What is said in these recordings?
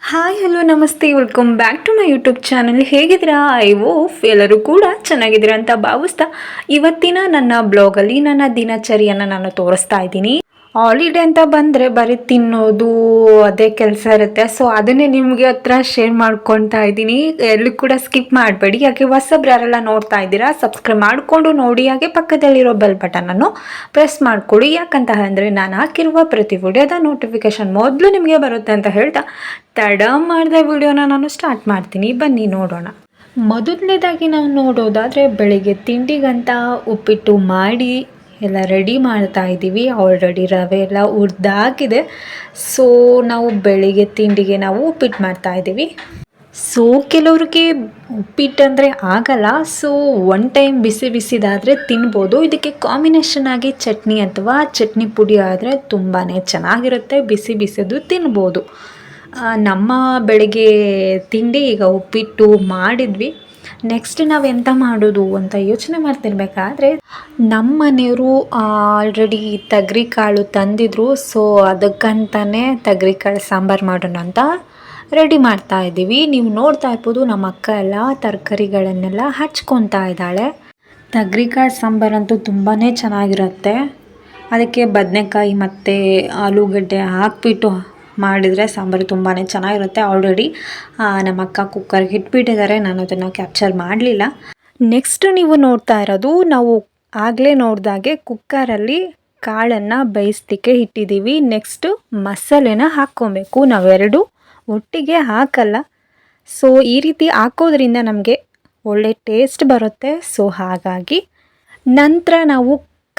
Hi hello ನಮಸ್ತೆ welcome back to my YouTube channel. ಹೇಗಿದ್ದೀರಾ? I hope ಎಲ್ಲರೂ ಕೂಡ ಚೆನ್ನಾಗಿದ್ದೀರಾ ಅಂತ ಭಾವಿಸ್ತಾ ಇವತ್ತಿನ ನನ್ನ ಬ್ಲಾಗಲ್ಲಿ ನನ್ನ ದಿನಚರಿಯನ್ನು ನಾನು ತೋರಿಸ್ತಾ ಇದ್ದೀನಿ. ಹಾಲಿಡೇ ಅಂತ ಬಂದರೆ ಬರೀ ತಿನ್ನೋದು ಅದೇ ಕೆಲಸ ಇರುತ್ತೆ. ಸೊ ಅದನ್ನೇ ನಿಮಗೆ ಹತ್ರ ಶೇರ್ ಮಾಡ್ಕೊತಾ ಇದ್ದೀನಿ. ಎಲ್ಲೂ ಕೂಡ ಸ್ಕಿಪ್ ಮಾಡಬೇಡಿ. ಹಾಗೆ ಹೊಸಬ್ರು ಯಾರೆಲ್ಲ ನೋಡ್ತಾ ಇದ್ದೀರಾ ಸಬ್ಸ್ಕ್ರೈಬ್ ಮಾಡಿಕೊಂಡು ನೋಡಿ. ಹಾಗೆ ಪಕ್ಕದಲ್ಲಿರೋ ಬೆಲ್ ಬಟನನ್ನು ಪ್ರೆಸ್ ಮಾಡಿಕೊಡಿ. ಯಾಕಂತ ಅಂದರೆ ನಾನು ಹಾಕಿರುವ ಪ್ರತಿ ವಿಡಿಯೋದ ನೋಟಿಫಿಕೇಶನ್ ಮೊದಲು ನಿಮಗೆ ಬರುತ್ತೆ ಅಂತ ಹೇಳ್ತಾ ತಡ ಮಾಡಿದ ವಿಡಿಯೋನ ನಾನು ಸ್ಟಾರ್ಟ್ ಮಾಡ್ತೀನಿ. ಬನ್ನಿ ನೋಡೋಣ. ಮೊದಲನೇದಾಗಿ ನಾವು ನೋಡೋದಾದರೆ ಬೆಳಿಗ್ಗೆ ತಿಂಡಿಗಂತ ಉಪ್ಪಿಟ್ಟು ಮಾಡಿ ಎಲ್ಲ ರೆಡಿ ಮಾಡ್ತಾ ಇದ್ದೀವಿ. ಆಲ್ರೆಡಿ ರವೆ ಎಲ್ಲ ಹುರಿದಾಗಿದೆ. ಸೊ ನಾವು ಬೆಳಿಗ್ಗೆ ತಿಂಡಿಗೆ ನಾವು ಉಪ್ಪಿಟ್ಟು ಮಾಡ್ತಾ ಇದ್ದೀವಿ. ಸೊ ಕೆಲವ್ರಿಗೆ ಉಪ್ಪಿಟ್ಟು ಅಂದರೆ ಆಗಲ್ಲ. ಸೊ ಒನ್ ಟೈಮ್ ಬಿಸಿ ಬಿಸಿದಾದರೆ ತಿನ್ಬೋದು. ಇದಕ್ಕೆ ಕಾಂಬಿನೇಷನ್ ಆಗಿ ಚಟ್ನಿ ಅಥವಾ ಚಟ್ನಿ ಪುಡಿ ಆದರೆ ತುಂಬಾ ಚೆನ್ನಾಗಿರುತ್ತೆ. ಬಿಸಿ ಬಿಸಿದು ತಿನ್ಬೋದು. ನಮ್ಮ ಬೆಳಿಗ್ಗೆ ತಿಂಡಿ ಈಗ ಉಪ್ಪಿಟ್ಟು ಮಾಡಿದ್ವಿ. ನೆಕ್ಸ್ಟ್ ನಾವು ಎಂತ ಮಾಡೋದು ಅಂತ ಯೋಚನೆ ಮಾಡ್ತಿರ್ಬೇಕಾದ್ರೆ ನಮ್ಮ ಮನೆಯವರು ಆಲ್ರೆಡಿ ತೊಗರಿ ಕಾಳು ತಂದಿದ್ರು. ಸೊ ಅದಕ್ಕಂತಾನೆ ತೊಗರಿ ಕಾಳು ಸಾಂಬಾರು ಮಾಡೋಣ ಅಂತ ರೆಡಿ ಮಾಡ್ತಾ ಇದ್ದೀವಿ. ನೀವು ನೋಡ್ತಾ ಇರ್ಬೋದು ನಮ್ಮ ಅಕ್ಕ ಎಲ್ಲ ತರಕಾರಿಗಳನ್ನೆಲ್ಲ ಹಚ್ಕೊತಾ ಇದ್ದಾಳೆ. ತೊಗರಿ ಕಾಳು ಸಾಂಬಾರಂತೂ ತುಂಬಾ ಚೆನ್ನಾಗಿರುತ್ತೆ. ಅದಕ್ಕೆ ಬದನೆಕಾಯಿ ಮತ್ತು ಆಲೂಗಡ್ಡೆ ಹಾಕ್ಬಿಟ್ಟು ಮಾಡಿದರೆ ಸಾಂಬಾರು ತುಂಬಾ ಚೆನ್ನಾಗಿರುತ್ತೆ. ಆಲ್ರೆಡಿ ನಮ್ಮ ಅಕ್ಕ ಕುಕ್ಕರ್ಗೆ ಇಟ್ಬಿಟ್ಟಿದ್ದಾರೆ. ನಾನು ಅದನ್ನು ಕ್ಯಾಪ್ಚರ್ ಮಾಡಲಿಲ್ಲ. ನೆಕ್ಸ್ಟು ನೀವು ನೋಡ್ತಾ ಇರೋದು ನಾವು ಆಗಲೇ ನೋಡಿದಾಗೆ ಕುಕ್ಕರಲ್ಲಿ ಕಾಳನ್ನು ಬೇಯಿಸ್ಲಿಕ್ಕೆ ಇಟ್ಟಿದ್ದೀವಿ. ನೆಕ್ಸ್ಟು ಮಸಾಲೆನ ಹಾಕ್ಕೊಬೇಕು. ನಾವೆರಡು ಒಟ್ಟಿಗೆ ಹಾಕಲ್ಲ. ಸೊ ಈ ರೀತಿ ಹಾಕೋದ್ರಿಂದ ನಮಗೆ ಒಳ್ಳೆ ಟೇಸ್ಟ್ ಬರುತ್ತೆ. ಸೊ ಹಾಗಾಗಿ ನಂತರ ನಾವು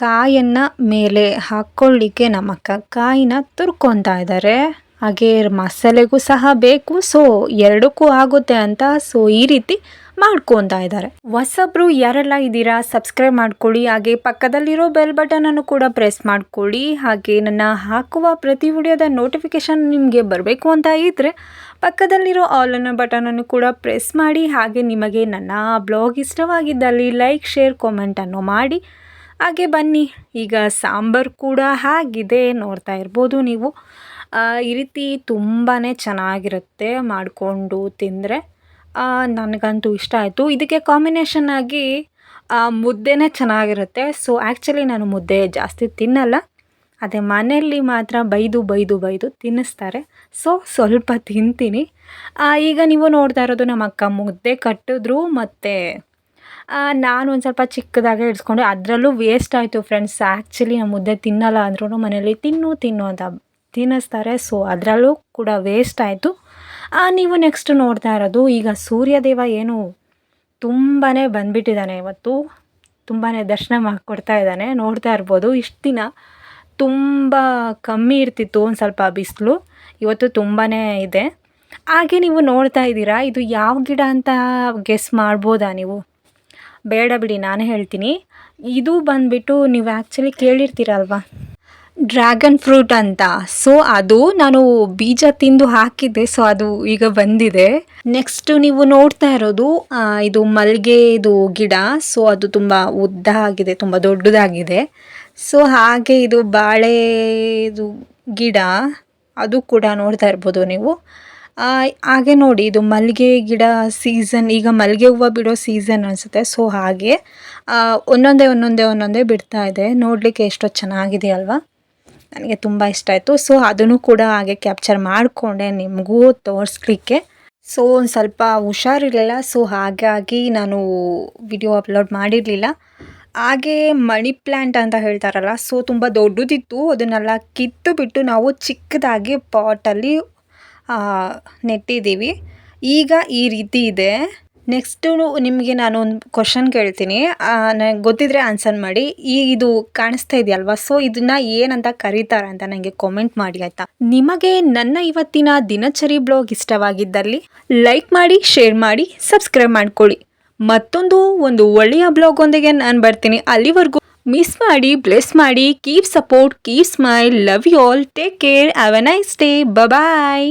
ಕಾಯನ್ನು ಮೇಲೆ ಹಾಕ್ಕೊಳ್ಳಿಕ್ಕೆ ನಮ್ಮ ಅಕ್ಕ ಕಾಯಿನ ತುರ್ಕೊತಾ ಇದ್ದಾರೆ. ಹಾಗೆ ಮಸಾಲೆಗೂ ಸಹ ಬೇಕು. ಸೊ ಎರಡಕ್ಕೂ ಆಗುತ್ತೆ ಅಂತ ಸೊ ಈ ರೀತಿ ಮಾಡ್ಕೊತಾ ಇದ್ದಾರೆ. ಹೊಸಬ್ರು ಯಾರೆಲ್ಲ ಇದ್ದೀರಾ ಸಬ್ಸ್ಕ್ರೈಬ್ ಮಾಡ್ಕೊಳ್ಳಿ. ಹಾಗೆ ಪಕ್ಕದಲ್ಲಿರೋ ಬೆಲ್ ಬಟನನ್ನು ಕೂಡ ಪ್ರೆಸ್ ಮಾಡ್ಕೊಳ್ಳಿ. ಹಾಗೆ ನನ್ನ ಹಾಕುವ ಪ್ರತಿ ವಿಡಿಯೋದ ನೋಟಿಫಿಕೇಷನ್ ನಿಮಗೆ ಬರಬೇಕು ಅಂತ ಇದ್ದರೆ ಪಕ್ಕದಲ್ಲಿರೋ ಆಲ್ ಅನ್ನೋ ಬಟನನ್ನು ಕೂಡ ಪ್ರೆಸ್ ಮಾಡಿ. ಹಾಗೆ ನಿಮಗೆ ನನ್ನ ಬ್ಲಾಗ್ ಇಷ್ಟವಾಗಿದ್ದಲ್ಲಿ ಲೈಕ್ ಶೇರ್ ಕಾಮೆಂಟನ್ನು ಮಾಡಿ. ಹಾಗೆ ಬನ್ನಿ, ಈಗ ಸಾಂಬಾರು ಕೂಡ ಆಗಿದೆ. ನೋಡ್ತಾ ಇರ್ಬೋದು ನೀವು. ಈ ರೀತಿ ತುಂಬಾ ಚೆನ್ನಾಗಿರುತ್ತೆ ಮಾಡಿಕೊಂಡು ತಿಂದರೆ. ನನಗಂತೂ ಇಷ್ಟ ಆಯಿತು. ಇದಕ್ಕೆ ಕಾಂಬಿನೇಷನ್ ಆಗಿ ಮುದ್ದೆನೇ ಚೆನ್ನಾಗಿರುತ್ತೆ. ಸೊ ಆ್ಯಕ್ಚುಲಿ ನಾನು ಮುದ್ದೆ ಜಾಸ್ತಿ ತಿನ್ನಲ್ಲ. ಅದೇ ಮನೆಯಲ್ಲಿ ಮಾತ್ರ ಬೈದು ತಿನ್ನಿಸ್ತಾರೆ. ಸೊ ಸ್ವಲ್ಪ ತಿಂತೀನಿ. ಈಗ ನೀವು ನೋಡ್ತಾ ಇರೋದು ನಮ್ಮ ಅಕ್ಕ ಮುದ್ದೆ ಕಟ್ಟಿದ್ರು ಮತ್ತು ನಾನು ಒಂದು ಸ್ವಲ್ಪ ಚಿಕ್ಕದಾಗೆ ಇಡಿಸ್ಕೊಂಡು ಅದರಲ್ಲೂ ವೇಸ್ಟ್ ಆಯಿತು ಫ್ರೆಂಡ್ಸ್. ಆ್ಯಕ್ಚುಲಿ ನಾನು ಮುದ್ದೆ ತಿನ್ನಲ್ಲ ಅಂದ್ರೂ ಮನೇಲಿ ತಿನ್ನು ಅಂತ ತಿನ್ನಿಸ್ತಾರೆ. ಸೊ ಅದರಲ್ಲೂ ಕೂಡ ವೇಸ್ಟ್ ಆಯಿತು. ನೀವು ನೆಕ್ಸ್ಟ್ ನೋಡ್ತಾ ಇರೋದು ಈಗ ಸೂರ್ಯದೇವ ಏನು ತುಂಬಾ ಬಂದುಬಿಟ್ಟಿದ್ದಾನೆ ಇವತ್ತು. ತುಂಬಾ ದರ್ಶನ ಮಾಡಿಕೊಡ್ತಾ ಇದ್ದಾನೆ. ನೋಡ್ತಾ ಇರ್ಬೋದು. ಇಷ್ಟು ದಿನ ತುಂಬ ಕಮ್ಮಿ ಇರ್ತಿತ್ತು, ಒಂದು ಸ್ವಲ್ಪ ಬಿಸಿಲು. ಇವತ್ತು ತುಂಬಾ ಇದೆ. ಹಾಗೆ ನೀವು ನೋಡ್ತಾ ಇದ್ದೀರಾ, ಇದು ಯಾವ ಗಿಡ ಅಂತ ಗೆಸ್ ಮಾಡ್ಬೋದಾ ನೀವು? ಬೇಡ ಬಿಡಿ, ನಾನೇ ಹೇಳ್ತೀನಿ. ಇದು ಬಂದುಬಿಟ್ಟು ನೀವು ಆ್ಯಕ್ಚುಲಿ ಕೇಳಿರ್ತೀರಲ್ವ, ಡ್ರ್ಯಾಗನ್ ಫ್ರೂಟ್ ಅಂತ. ಸೊ ಅದು ನಾನು ಬೀಜ ತಿಂದು ಹಾಕಿದ್ದೆ. ಸೊ ಅದು ಈಗ ಬಂದಿದೆ. ನೆಕ್ಸ್ಟು ನೀವು ನೋಡ್ತಾ ಇರೋದು ಇದು ಮಲ್ಲಿಗೆ ಇದು ಗಿಡ. ಸೊ ಅದು ತುಂಬ ಉದ್ದ ಆಗಿದೆ, ತುಂಬ ದೊಡ್ಡದಾಗಿದೆ. ಸೊ ಹಾಗೆ ಇದು ಬಾಳೆದು ಗಿಡ, ಅದು ಕೂಡ ನೋಡ್ತಾ ಇರ್ಬೋದು ನೀವು. ಹಾಗೆ ನೋಡಿ, ಇದು ಮಲ್ಲಿಗೆ ಗಿಡ ಸೀಸನ್, ಈಗ ಮಲ್ಲಿಗೆ ಹೂವು ಬಿಡೋ ಸೀಸನ್ ಅನಿಸುತ್ತೆ. ಸೊ ಹಾಗೆ ಒಂದೊಂದೇ ಬಿಡ್ತಾ ಇದೆ. ನೋಡಲಿಕ್ಕೆ ಎಷ್ಟೋ ಚೆನ್ನಾಗಿದೆ ಅಲ್ವಾ? ನನಗೆ ತುಂಬ ಇಷ್ಟ ಆಯಿತು. ಸೊ ಅದನ್ನು ಕೂಡ ಹಾಗೆ ಕ್ಯಾಪ್ಚರ್ ಮಾಡಿಕೊಂಡೆ ನಿಮಗೂ ತೋರಿಸ್ಲಿಕ್ಕೆ. ಸೊ ಒಂದು ಸ್ವಲ್ಪ ಹುಷಾರಿರಲಿಲ್ಲ. ಸೊ ಹಾಗಾಗಿ ನಾನು ವಿಡಿಯೋ ಅಪ್ಲೋಡ್ ಮಾಡಿರಲಿಲ್ಲ. ಹಾಗೆ ಮನಿ ಪ್ಲ್ಯಾಂಟ್ ಅಂತ ಹೇಳ್ತಾರಲ್ಲ, ಸೊ ತುಂಬ ದೊಡ್ಡದಿತ್ತು. ಅದನ್ನೆಲ್ಲ ಕಿತ್ತು ಬಿಟ್ಟು ನಾವು ಚಿಕ್ಕದಾಗಿ ಪಾಟಲ್ಲಿ ನೆಟ್ಟಿದ್ದೀವಿ. ಈಗ ಈ ರೀತಿ ಇದೆ. ನೆಕ್ಸ್ಟು ನಿಮಗೆ ನಾನು ಒಂದು ಕ್ವಶನ್ ಕೇಳ್ತೀನಿ, ನನಗೆ ಗೊತ್ತಿದ್ದರೆ ಆನ್ಸರ್ ಮಾಡಿ. ಇದು ಕಾಣಿಸ್ತಾ ಇದೆಯಲ್ವಾ? ಸೊ ಇದನ್ನು ಏನಂತ ಕರೀತಾರೆ ಅಂತ ನನಗೆ ಕಾಮೆಂಟ್ ಮಾಡಿ ಆಯಿತಾ? ನಿಮಗೆ ನನ್ನ ಇವತ್ತಿನ ದಿನಚರಿ ಬ್ಲಾಗ್ ಇಷ್ಟವಾಗಿದ್ದಲ್ಲಿ ಲೈಕ್ ಮಾಡಿ, ಶೇರ್ ಮಾಡಿ, ಸಬ್ಸ್ಕ್ರೈಬ್ ಮಾಡ್ಕೊಳ್ಳಿ. ಒಂದು ಒಳ್ಳೆಯ ಬ್ಲಾಗ್ ಒಂದಿಗೆ ನಾನು ಬರ್ತೀನಿ. ಅಲ್ಲಿವರೆಗೂ ಮಿಸ್ ಮಾಡಿ, ಬ್ಲೆಸ್ ಮಾಡಿ. Keep support, keep smile. Love you all. Take care. Have a nice day. Bye.